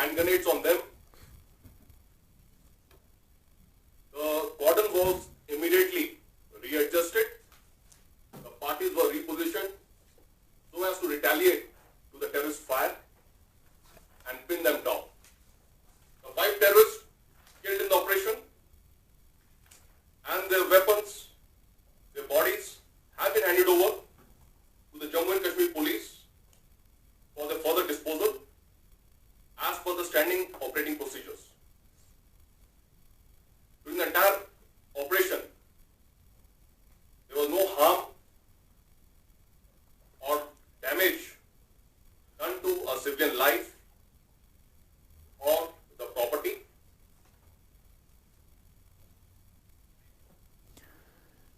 hand grenades on them. The cordon was immediately readjusted. The parties were repositioned so as to retaliate to the terrorist fire and pin them down. The 5 terrorists killed in the operation and their weapons, their bodies have been handed over to the Jammu and Kashmir police for their further disposal as per the standing operating procedures. During the entire operation, there was no harm or damage done to a civilian life or the property.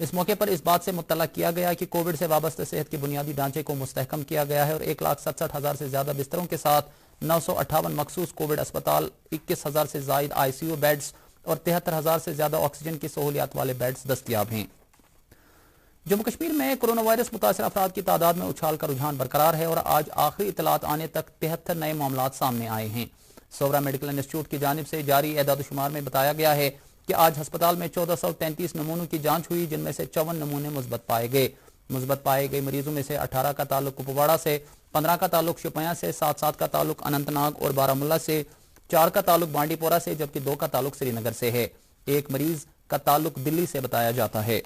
اس موقع پر اس بات سے مطلع کیا گیا کہ Covid سے وابستہ صحت کے بنیادی ڈھانچے کو مستحکم کیا گیا ہے اور 1,67,000 سے زیادہ بستروں کے ساتھ 958 مخصوص کووڈ اسپتال، 21,000 سے زائد ICU بیڈز اور 73,000 سے زیادہ آکسیجن کی سہولیات والے بیڈز دستیاب ہیں۔ جموں کشمیر میں کرونا وائرس متاثرہ افراد کی تعداد میں اچھال کا رجحان برقرار ہے اور آج آخری اطلاعات آنے تک 73 نئے معاملات سامنے آئے ہیں۔ سورا میڈیکل انسٹیٹیوٹ کی جانب سے جاری اعداد و شمار میں بتایا گیا ہے کہ آج ہسپتال میں 1433 نمونوں کی جانچ ہوئی، جن میں سے 54 نمونے مثبت پائے گئے۔ مثبت پائے گئے مریضوں میں سے 18 کا تعلق کپواڑہ سے، 15 کا تعلق شوپیاں سے، 7 کا تعلق اننت ناگ اور بارہمولہ سے، 4 کا تعلق بانڈی پورہ سے جبکہ 2 کا تعلق سری نگر سے ہے۔ ایک مریض کا تعلق دلی سے بتایا جاتا ہے۔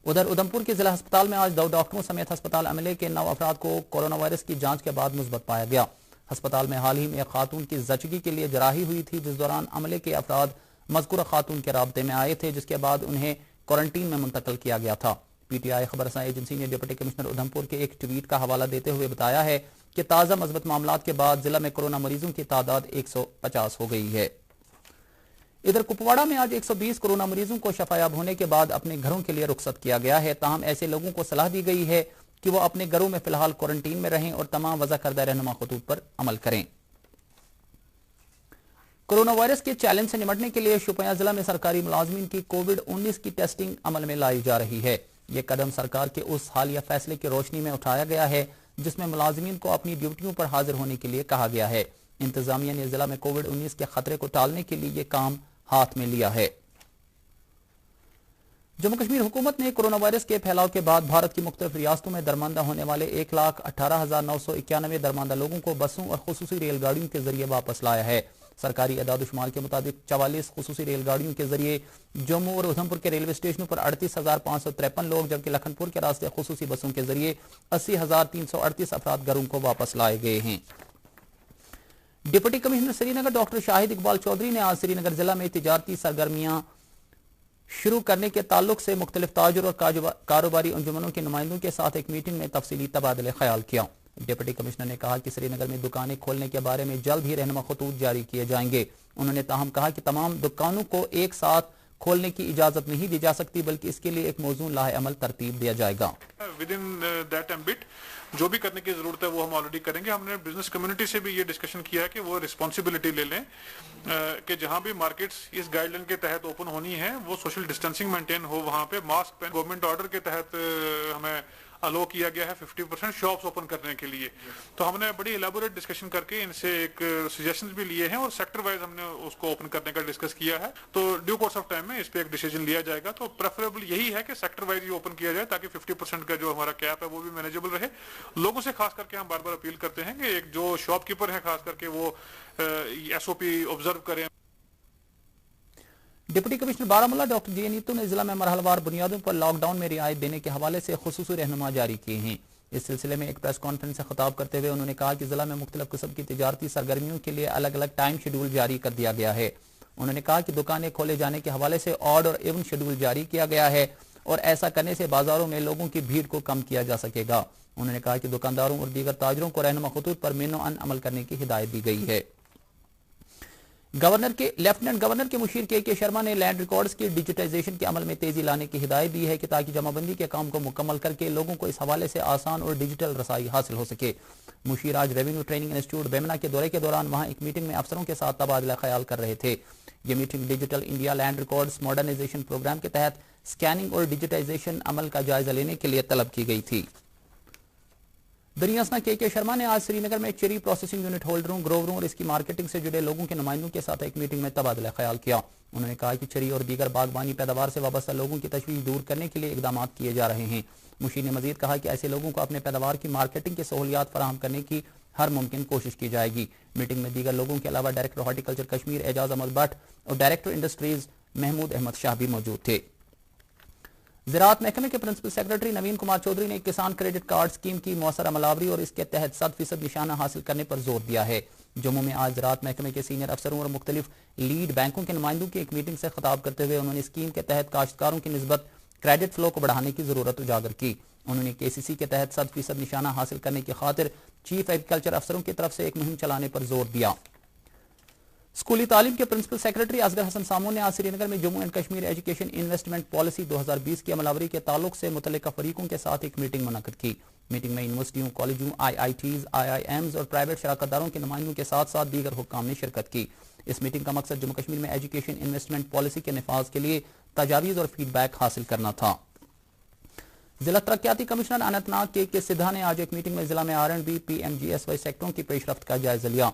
ادھر ادھمپور کے ضلع ہسپتال میں آج 2 ڈاکٹروں سمیت ہسپتال عملے کے 9 افراد کو کورونا وائرس کی جانچ کے بعد مثبت پایا گیا۔ ہسپتال میں حال ہی میں ایک خاتون کی زچگی کے لیے جراحی ہوئی تھی، جس دوران عملے کے افراد مذکورہ خاتون کے رابطے میں آئے تھے، جس کے بعد انہیں کوارنٹین میں منتقل کیا گیا تھا۔ PTI خبر رساں ایجنسی نے ڈپٹی کمشنر ادھمپور کے ایک ٹویٹ کا حوالہ دیتے ہوئے بتایا ہے کہ تازہ مثبت معاملات کے بعد ضلع میں کورونا مریضوں کی تعداد 150 ہو گئی ہے۔ ادھر کپواڑہ میں آج 120 کورونا مریضوں کو شفایاب ہونے کے بعد اپنے گھروں کے لیے رخصت کیا گیا ہے، تاہم ایسے لوگوں کو صلاح دی گئی ہے کہ وہ اپنے گھروں میں فی الحال کوارنٹین میں رہیں اور تمام وضع کردہ رہنما خطوط پر عمل کریں۔ کورونا وائرس کے چیلنج سے نمٹنے کے لیے شوپیاں ضلع میں سرکاری ملازمین کی کووڈ-19 کی ٹیسٹنگ عمل میں لائی جا رہی ہے۔ یہ قدم سرکار کے اس حالیہ فیصلے کی روشنی میں اٹھایا گیا ہے جس میں ملازمین کو اپنی ڈیوٹیوں پر حاضر ہونے کے لیے کہا گیا ہے۔ انتظامیہ نے ضلع میں کووڈ-19 کے خطرے کو ٹالنے کے لیے یہ کام ہاتھ میں لیا ہے۔ جموں کشمیر حکومت نے کورونا وائرس کے پھیلاؤ کے بعد بھارت کی مختلف ریاستوں میں درماندہ ہونے والے 1,18,991 درماندہ لوگوں کو بسوں اور خصوصی ریل گاڑیوں کے ذریعے واپس لایا ہے۔ سرکاری اعداد و شمار کے مطابق 44 خصوصی ریل گاڑیوں کے ذریعے جموں اور ادھمپور کے ریلوے اسٹیشنوں پر 38,553 لوگ، جبکہ لکھن پور کے راستے خصوصی بسوں کے ذریعے 80,338 افراد گھروں کو واپس لائے گئے ہیں۔ ڈپٹی کمشنر سری نگر ڈاکٹر شاہد اقبال چودھری نے آج سری نگر ضلع میں تجارتی سرگرمیاں شروع کرنے کے تعلق سے مختلف تاجر اور کاروباری انجمنوں کے نمائندوں کے ساتھ ایک میٹنگ میں تفصیلی تبادلہ خیال کیا۔ ڈپٹی کمشنر نے کہا کہ سری نگر میں دکانیں کھولنے کے بارے میں جلد ہی رہنما خطوط جاری کیے جائیں گے۔ انہوں نے تاہم کہا کہ تمام دکانوں کو ایک ساتھ کھولنے کی اجازت نہیں دی جا سکتی، بلکہ اس کے لیے ایک موزوں لاہ عمل ترتیب دیا جائے گا۔ جو بھی کرنے کی ضرورت ہے وہ ہم آلریڈی کریں گے۔ ہم نے بزنس کمیونٹی سے بھی یہ ڈسکشن کیا ہے کہ وہ رسپانسبلٹی لے لیں کہ جہاں بھی مارکیٹس اس گائیڈ لائن کے تحت اوپن ہونی ہے وہ سوشل ڈسٹینسنگ مینٹین ہو، وہاں پہ ماسک پہن۔ گورنمنٹ آرڈر کے تحت ہمیں الو کیا گیا ہے 50% شاپس اوپن کرنے کے لیے، تو ہم نے بڑی الیبوریٹ ڈسکشن کر کے ان سے ایک سجیشنز بھی لیے ہیں اور سیکٹر وائز ہم نے اس کو اوپن کرنے کا ڈسکس کیا ہے۔ تو ڈیو کورس آف ٹائم میں اس پہ ایک ڈیسیجن لیا جائے گا۔ تو پریفریبل یہی ہے کہ سیکٹر وائز یہ اوپن کیا جائے تاکہ 50% کا جو ہمارا کیپ ہے وہ بھی مینیجبل رہے۔ لوگوں سے خاص کر کے ہم بار بار اپیل کرتے ہیں کہ ایک جو شاپ کیپر ہیں خاص کر کے وہ SOP آبزرو کریں۔ Deputy commissioner Baramulla doctor J Neetu نے ضلع میں مرحلہ وار بنیادوں پر لاک ڈاؤن میں رعایت دینے کے حوالے سے خصوصی رہنما جاری کیے ہیں۔ اس سلسلے میں ایک پریس کانفرنس سے خطاب کرتے ہوئے انہوں نے کہا کہ ضلع میں مختلف قسم کی تجارتی سرگرمیوں کے لیے الگ الگ ٹائم شیڈول جاری کر دیا گیا ہے۔ انہوں نے کہا کہ دکانیں کھولے جانے کے حوالے سے آڈ اور ایون شیڈول جاری کیا گیا ہے اور ایسا کرنے سے بازاروں میں لوگوں کی بھیڑ کو کم کیا جا سکے گا۔ انہوں نے کہا کہ دکانداروں اور دیگر تاجروں کو رہنما خطوط پر مینو ان عمل کرنے کی ہدایت دی گئی ہے۔ لیفٹیننٹ گورنر کے مشیر کے شرما نے لینڈ ریکارڈز کی ڈیجیٹائزیشن کے عمل میں تیزی لانے کی ہدایت دی ہے کہ تاکہ جمع بندی کے کام کو مکمل کر کے لوگوں کو اس حوالے سے آسان اور ڈیجیٹل رسائی حاصل ہو سکے۔ مشیر آج ریونیو ٹریننگ انسٹیٹیوٹ بیمنا کے دورے کے دوران وہاں ایک میٹنگ میں افسروں کے ساتھ تبادلہ خیال کر رہے تھے۔ یہ meeting digital India land records modernisation programme کے تحت سکیننگ اور ڈیجیٹائزیشن عمل کا جائزہ لینے کے لیے طلب کی گئی تھی۔ دریاسنا کے شرما نے آج سری نگر میں چیری پروسیسنگ یونٹ ہولڈروں، گرووروں اور اس کی مارکیٹنگ سے جڑے لوگوں کے نمائندوں کے ساتھ ایک میٹنگ میں تبادلہ خیال کیا۔ انہوں نے کہا کہ چیری اور دیگر باغبانی پیداوار سے وابستہ لوگوں کی تشویش دور کرنے کے لیے اقدامات کیے جا رہے ہیں۔ مشیر نے مزید کہا کہ ایسے لوگوں کو اپنے پیداوار کی مارکیٹنگ کی سہولیات فراہم کرنے کی ہر ممکن کوشش کی جائے گی۔ میٹنگ میں دیگر لوگوں کے علاوہ ڈائریکٹر ہارٹیکلچر کشمیر اعجاز احمد بٹ اور ڈائریکٹر انڈسٹریز محمود احمد شاہ بھی موجود تھے۔ زراعت محکمے کے پرنسپل سیکرٹری نوین کمار چودھری نے کسان کریڈٹ کارڈ اسکیم کی مؤثر عملاوری اور اس کے تحت 100% نشانہ حاصل کرنے پر زور دیا ہے۔ جموں میں آج زراعت محکمے کے سینئر افسروں اور مختلف لیڈ بینکوں کے نمائندوں کی ایک میٹنگ سے خطاب کرتے ہوئے انہوں نے اسکیم کے تحت کاشتکاروں کی نسبت کریڈٹ فلو کو بڑھانے کی ضرورت اجاگر کی۔ انہوں نے KCC کے تحت 100% نشانہ حاصل کرنے کی خاطر چیف ایگریکلچر افسروں کی طرف سے ایک مہم چلانے پر زور دیا۔ اسکولی تعلیم کے پرنسپل سیکرٹری اصغر حسن سامون نے آج سری نگر میں Jammu and Kashmir education investment policy 2020 کی عملاوری کے تعلق سے متعلقہ فریقوں کے ساتھ ایک میٹنگ منعقد کی۔ میٹنگ میں یونیورسٹیوں، کالجوں، IITs، IIMs اور پرائیویٹ شراکت داروں کے نمائندوں کے ساتھ ساتھ دیگر حکام نے شرکت کی۔ اس میٹنگ کا مقصد جموں کشمیر میں ایجوکیشن انویسٹمنٹ پالیسی کے نفاذ کے لیے تجاویز اور فیڈ بیک حاصل کرنا تھا۔ ضلع ترقیاتی کمشنر اننت ناگ کے سدھا نے آج ایک میٹنگ میں ضلع میں R&B PMGSY سیکٹروں کی پیش رفت کا جائزہ لیا۔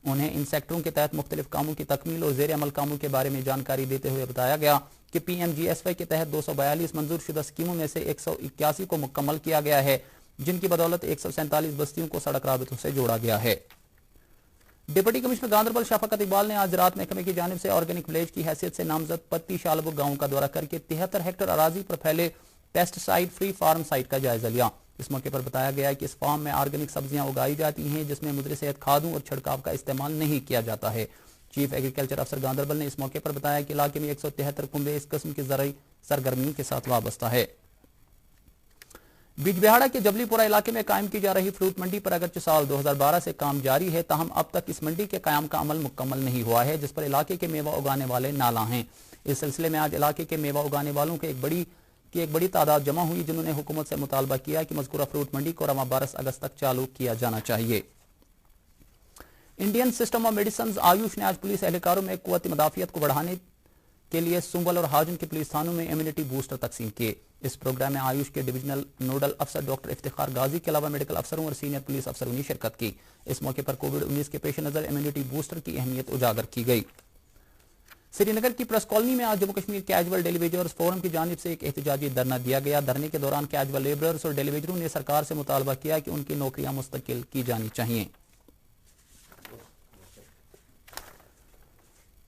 انہیں ان سیکٹروں کے تحت مختلف کاموں کی تکمیل اور زیر عمل کاموں کے بارے میں جانکاری دیتے ہوئے بتایا گیا کہ PMGSY کے تحت 242 منظور شدہ اسکیموں میں سے 181 کو مکمل کیا گیا ہے، جن کی بدولت 147 بستیوں کو سڑک رابطوں سے جوڑا گیا ہے۔ ڈپٹی کمشنر گاندربل شفقت اقبال نے آج زراعت محکمے کی جانب سے آرگینک ولیج کی حیثیت سے نامزد پتی شالبو گاؤں کا دورہ کر کے 73 ہیکٹر اراضی پر پھیلے pesticide free farm site کا جائزہ لیا۔ اس موقع پر بتایا گیا کہ اس فارم میں آرگینک سبزیاں اگائی جاتی ہیں جس میں مضر صحت کھادوں اور چھڑکاو کا استعمال نہیں کیا جاتا ہے۔ چیف ایگریکلچر افسر گاندربل نے اس موقع پر بتایا کہ علاقے میں 173 کنبے اس قسم کی زرعی سرگرمیوں کے ساتھ وابستہ ہے۔ بیج بہاڑا کے جبلی پورہ علاقے میں قائم کی جا رہی فروٹ منڈی پر اگرچہ سال 2012 سے کام جاری ہے، تاہم اب تک اس منڈی کے قیام کا عمل مکمل نہیں ہوا ہے، جس پر علاقے کے میوہ اگانے والے نالاں ہیں۔ اس سلسلے میں آج علاقے کے میوہ اگانے والوں کی ایک بڑی تعداد جمع ہوئی، جنہوں نے حکومت سے مطالبہ کیا کہ مذکورہ فروٹ منڈی کو رواں 12 اگست تک چالو کیا جانا چاہیے۔ Indian system of medicines AYUSH نے آج پولیس اہلکاروں میں قوت مدافعت کو بڑھانے کے لیے سنبل اور ہاجن کے پولیس تھانوں میں امیونٹی بوسٹر تقسیم کیے۔ اس پروگرام میں آیوش کے ڈویژنل نوڈل افسر ڈاکٹر افتخار غازی کے علاوہ میڈیکل افسروں اور سینئر پولیس افسروں نے شرکت کی۔ اس موقع پر کووڈ-19 کے پیش نظر امیونٹی بوسٹر کی اہمیت اجاگر کی گئی۔ سری نگر کی پریس کالونی میں آج Jammu Kashmir casual daily wagers forum کی جانب سے ایک احتجاجی دھرنا دیا گیا۔ دھرنے کے دوران کیجول لیبررز اور ڈیلی ویجروں نے سرکار سے مطالبہ کیا کہ ان کی نوکریاں مستقل کی جانی چاہیے۔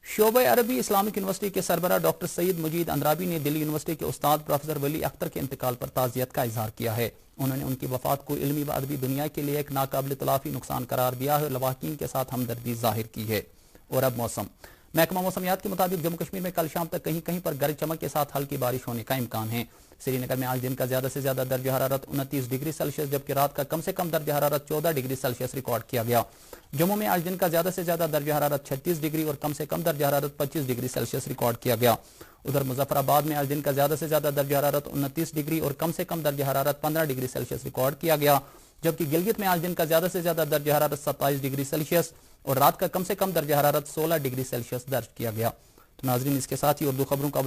شعبہ عربی اسلامک یونیورسٹی کے سربراہ ڈاکٹر سید مجید اندرابی نے دلی یونیورسٹی کے استاد پروفیسر ولی اختر کے انتقال پر تعزیت کا اظہار کیا ہے۔ انہوں نے ان کی وفات کو علمی و ادبی دنیا کے لیے ایک ناقابل تلافی نقصان قرار دیا ہے اور لواحقین کے ساتھ ہمدردی ظاہر کی ہے۔ اور اب موسم۔ محکمہ موسمیات کے مطابق جموں کشمیر میں کل شام تک کہیں کہیں پر گرج چمک کے ساتھ ہلکی بارش ہونے کا امکان ہے۔ سری نگر میں آج دن کا زیادہ سے زیادہ درجہ حرارت 29 ڈگری سیلسیس جبکہ رات کا کم سے کم درجہ حرارت 14 ڈگری سیلسیس ریکارڈ کیا گیا۔ جموں میں آج دن کا زیادہ سے زیادہ درجہ حرارت 36 ڈگری اور کم سے کم درجہ حرارت 25 ڈگری سیلسیس ریکارڈ کیا گیا۔ ادھر مظفر آباد میں آج دن کا زیادہ سے زیادہ درجہ حرارت 29 ڈگری اور کم سے کم درجہ حرارت 15 ڈگری سیلسیس ریکارڈ کیا گیا، جبکہ گلگت میں آج دن کا زیادہ سے زیادہ درجہ حرارت 27 ڈگری سیلسیس اور رات کا کم سے کم درجہ حرارت 16 ڈگری سیلسیس درج کیا گیا۔ تو ناظرین، اس کے ساتھ ہی اردو خبروں کا